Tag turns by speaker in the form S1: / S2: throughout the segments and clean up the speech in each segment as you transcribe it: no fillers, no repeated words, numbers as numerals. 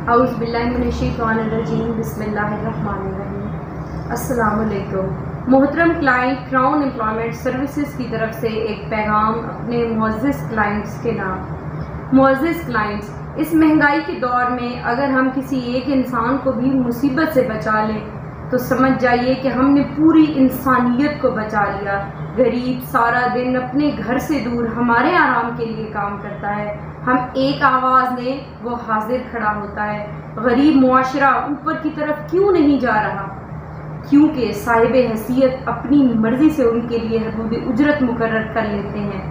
S1: اعوذ باللہ من الشیطان الرجیم، بسم اللہ الرحمن الرحیم۔ السلام علیکم محترم کلائنٹ، کراؤن امپلائمنٹ سروسز کی طرف سے ایک پیغام اپنے معزز کلائنٹس کے نام۔ معزز کلائنٹس، اس مہنگائی کے دور میں اگر ہم کسی ایک انسان کو بھی مصیبت سے بچا لیں تو سمجھ جائیے کہ ہم نے پوری انسانیت کو بچا لیا۔ غریب سارا دن اپنے گھر سے دور ہمارے آرام کے لیے کام کرتا ہے، ہم ایک آواز دیں وہ حاضر کھڑا ہوتا ہے۔ غریب معاشرہ اوپر کی طرف کیوں نہیں جا رہا؟ کیونکہ صاحب حیثیت اپنی مرضی سے ان کے لیے حدود اجرت مقرر کر لیتے ہیں۔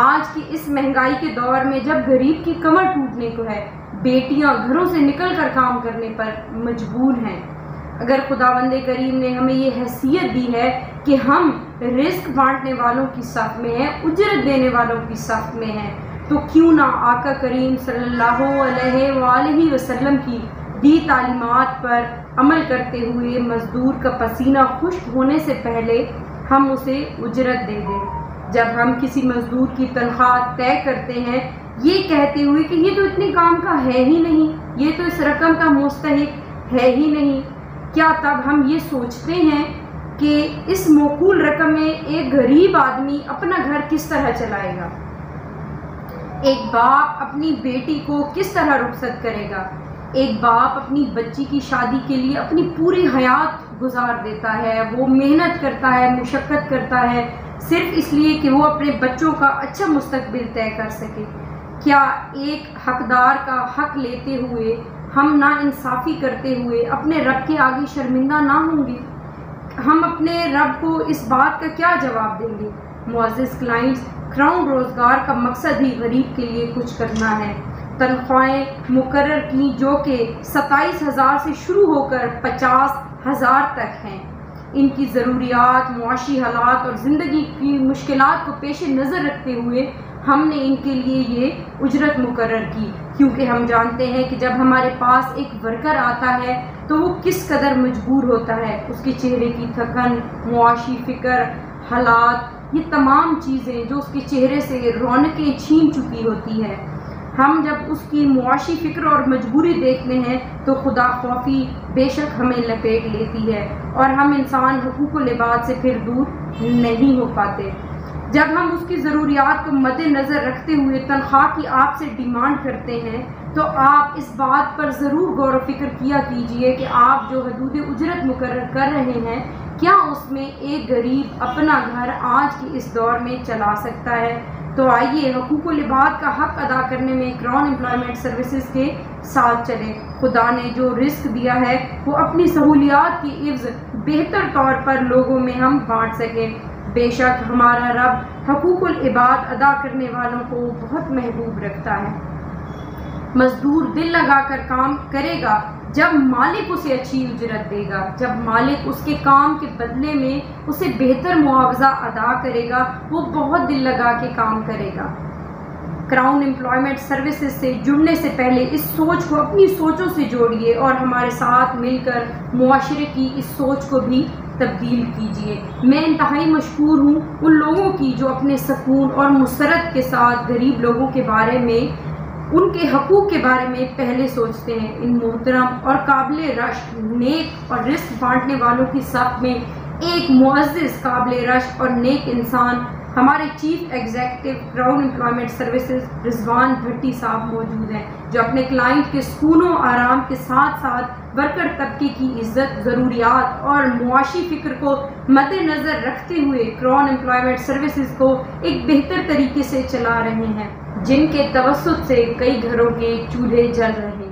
S1: آج کی اس مہنگائی کے دور میں جب غریب کی کمر ٹوٹنے کو ہے، بیٹیاں گھروں سے نکل کر کام کرنے پر مجبور ہیں۔ اگر خداوند کریم نے ہمیں یہ حیثیت دی ہے کہ ہم رزق بانٹنے والوں کی صف میں ہیں، اجرت دینے والوں کی صف میں ہیں، تو کیوں نہ آقا کریم صلی اللہ علیہ وآلہ وسلم کی دی تعلیمات پر عمل کرتے ہوئے مزدور کا پسینہ خشک ہونے سے پہلے ہم اسے اجرت دے دیں۔ جب ہم کسی مزدور کی تنخواہ طے کرتے ہیں یہ کہتے ہوئے کہ یہ تو اتنے کام کا ہے ہی نہیں، یہ تو اس رقم کا مستحق ہے ہی نہیں، کیا تب ہم یہ سوچتے ہیں کہ اس موقول رقم میں ایک غریب آدمی اپنا گھر کس طرح چلائے گا؟ ایک باپ اپنی بیٹی کو کس طرح رخصت کرے گا؟ ایک باپ اپنی بچی کی شادی کے لیے اپنی پوری حیات گزار دیتا ہے، وہ محنت کرتا ہے، مشقت کرتا ہے، صرف اس لیے کہ وہ اپنے بچوں کا اچھا مستقبل طے کر سکے۔ کیا ایک حقدار کا حق لیتے ہوئے ہم نا انصافی کرتے ہوئے اپنے رب کے آگے شرمندہ نہ ہوں گے؟ ہم اپنے رب کو اس بات کا کیا جواب دیں گے؟ معزز کلائنٹس، کراؤن روزگار کا مقصد ہی غریب کے لیے کچھ کرنا ہے۔ تنخواہیں مقرر کی جو کہ 27,000 سے شروع ہو کر 50,000 تک ہیں۔ ان کی ضروریات، معاشی حالات اور زندگی کی مشکلات کو پیش نظر رکھتے ہوئے ہم نے ان کے لیے یہ اجرت مقرر کی، کیونکہ ہم جانتے ہیں کہ جب ہمارے پاس ایک ورکر آتا ہے تو وہ کس قدر مجبور ہوتا ہے، اس کے چہرے کی تھکن، معاشی فکر، حالات، یہ تمام چیزیں جو اس کے چہرے سے رونقیں چھین چکی ہوتی ہے۔ ہم جب اس کی معاشی فکر اور مجبوری دیکھتے ہیں تو خدا خوفی بے شک ہمیں لپیٹ لیتی ہے اور ہم انسان حقوق و لباس سے پھر دور نہیں ہو پاتے۔ جب ہم اس کی ضروریات کو مد نظر رکھتے ہوئے تنخواہ کی آپ سے ڈیمانڈ کرتے ہیں تو آپ اس بات پر ضرور غور و فکر کیا کیجئے کہ آپ جو حدود اجرت مقرر کر رہے ہیں کیا اس میں ایک غریب اپنا گھر آج کی اس دور میں چلا سکتا ہے؟ تو آئیے حقوق و لباس کا حق ادا کرنے میں کراؤن امپلائمنٹ سروسز کے ساتھ چلیں۔ خدا نے جو رزق دیا ہے وہ اپنی سہولیات کی عوض بہتر طور پر لوگوں میں ہم بانٹ سکیں۔ بے شک ہمارا رب حقوق العباد ادا کرنے والوں کو بہت محبوب رکھتا ہے۔ مزدور دل لگا کر کام کرے گا جب مالک اسے اچھی اجرت دے گا، جب مالک اس کے کام کے بدلے میں اسے بہتر معاوضہ ادا کرے گا، وہ بہت دل لگا کے کام کرے گا۔ کراؤن امپلائمنٹ سروسز سے جڑنے سے پہلے اس سوچ کو اپنی سوچوں سے جوڑیے اور ہمارے ساتھ مل کر معاشرے کی اس سوچ کو بھی تبدیل کیجیے۔ میں انتہائی مشکور ہوں ان لوگوں کی جو اپنے سکون اور مسرت کے ساتھ غریب لوگوں کے بارے میں، ان کے حقوق کے بارے میں پہلے سوچتے ہیں۔ ان محترم اور قابل رشک، نیک اور رزق بانٹنے والوں کی صف میں ایک معزز، قابل رشک اور نیک انسان ہمارے chief executive Crown Employment Services Rizwan Bhatti صاحب موجود ہیں، جو اپنے کلائنٹ کے سکون و آرام کے ساتھ ساتھ ورکر طبقے کی عزت، ضروریات اور معاشی فکر کو مد نظر رکھتے ہوئے کراؤن امپلائمنٹ سروسز کو ایک بہتر طریقے سے چلا رہے ہیں، جن کے توسط سے کئی گھروں کے چولہے جل رہے ہیں۔